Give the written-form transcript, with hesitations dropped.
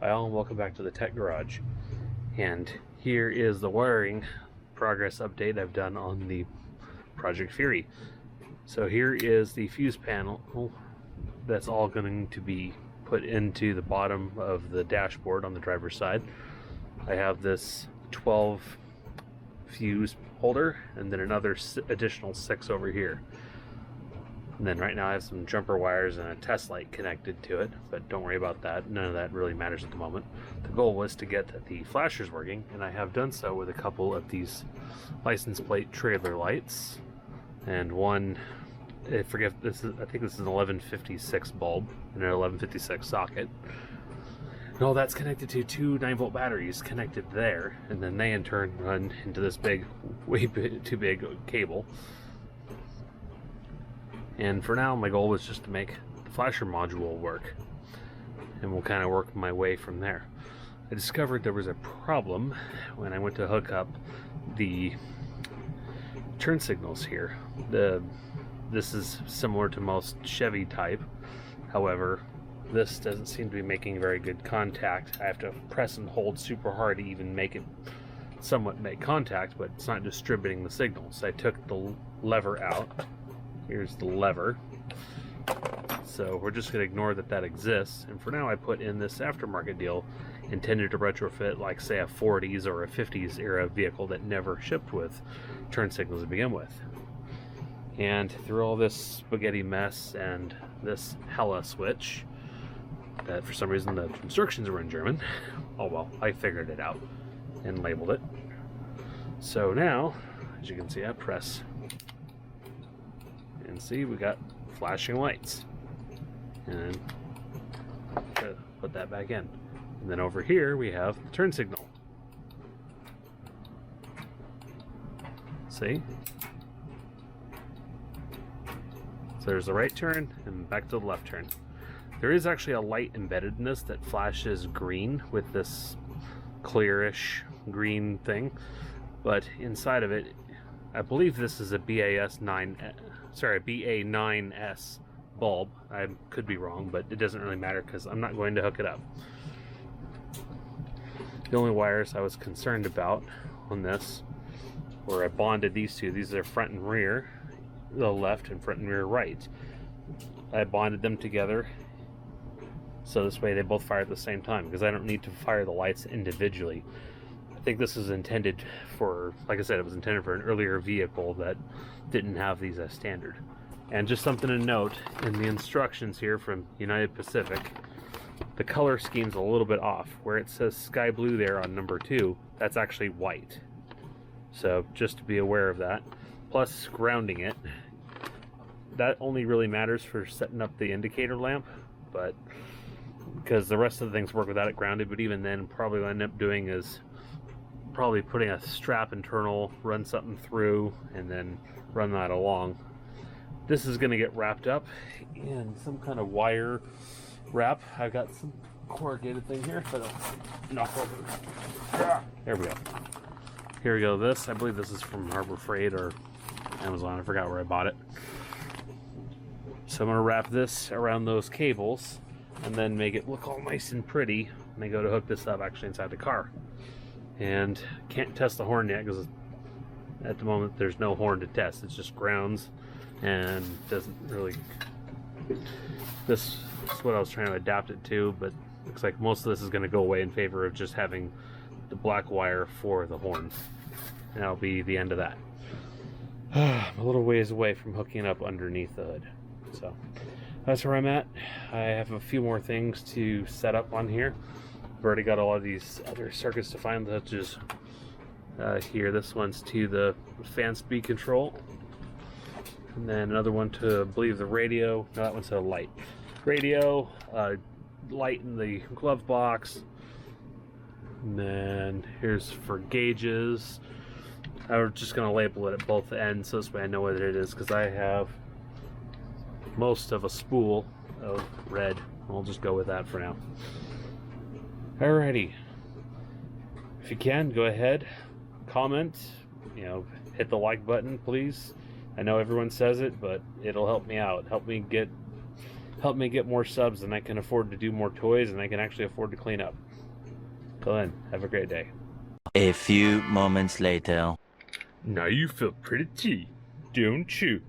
Hi all, and welcome back to the Tech Garage. And here is the wiring progress update I've done on the Project Fury. So here is the fuse panel that's all going to be put into the bottom of the dashboard on the driver's side. I have this 12 fuse holder and then another additional 6 over here. And then right now I have some jumper wires and a test light connected to it, but don't worry about that. None of that really matters at the moment. The goal was to get the flashers working, and I have done so with a couple of these license plate trailer lights. And one, I think this is an 1156 bulb and an 1156 socket. And all that's connected to 2 9-volt batteries connected there, and then they in turn run into this big, way too big cable. And for now, my goal was just to make the flasher module work, and we'll kind of work my way from there. I discovered there was a problem when I went to hook up the turn signals here. This is similar to most Chevy type. However, this doesn't seem to be making very good contact. I have to press and hold super hard to even make it somewhat make contact, but it's not distributing the signals. I took the lever out. Here's the lever. So we're just going to ignore that exists. And for now I put in this aftermarket deal intended to retrofit, like say a 40s or a 50s era vehicle that never shipped with turn signals to begin with. And through all this spaghetti mess and this Hella switch, that for some reason the instructions were in German, oh well, I figured it out and labeled it. So now, as you can see, I press and see we got flashing lights, and put that back in, and then over here we have the turn signal. See, so there's the right turn and back to the left turn. There is actually a light embedded in this that flashes green with this clearish green thing, but inside of it, I believe this is a BA9S bulb. I could be wrong, but it doesn't really matter because I'm not going to hook it up. The only wires I was concerned about on this were I bonded these two. These are front and rear, the left, and front and rear right. I bonded them together so this way they both fire at the same time, because I don't need to fire the lights individually. I think this is intended for, like I said, it was intended for an earlier vehicle that didn't have these as standard. And just something to note, in the instructions here from United Pacific, the color scheme's a little bit off. Where it says sky blue there on number 2, that's actually white. So just to be aware of that. Plus grounding it. That only really matters for setting up the indicator lamp, but because the rest of the things work without it grounded, but even then probably what I end up doing is probably putting a strap internal, run something through, and then run that along. This is going to get wrapped up in some kind of wire wrap. I've got some corrugated thing here, so I don't knock over. There we go. Here we go. This, I believe this is from Harbor Freight or Amazon. I forgot where I bought it. So I'm going to wrap this around those cables and then make it look all nice and pretty when I go to hook this up actually inside the car. And can't test the horn yet because at the moment there's no horn to test. It's just grounds and doesn't really. This is what I was trying to adapt it to, but looks like most of this is going to go away in favor of just having the black wire for the horn. And that'll be the end of that. I'm a little ways away from hooking up underneath the hood. So that's where I'm at. I have a few more things to set up on here. I've already got a lot of these other circuits to find, such as here. This one's to the fan speed control, and then another one to, I believe, the radio. No, that one's to the light. Radio, light in the glove box, and then here's for gauges. I'm just going to label it at both ends so this way I know what it is, because I have most of a spool of red. I'll just go with that for now. Alrighty, if you can, go ahead, comment, hit the like button, please. I know everyone says it, but it'll help me out, help me get help me get more subs, and I can afford to do more toys, and I can actually afford to clean up. Till then, have a great day. A few moments later. Now you feel pretty, don't you?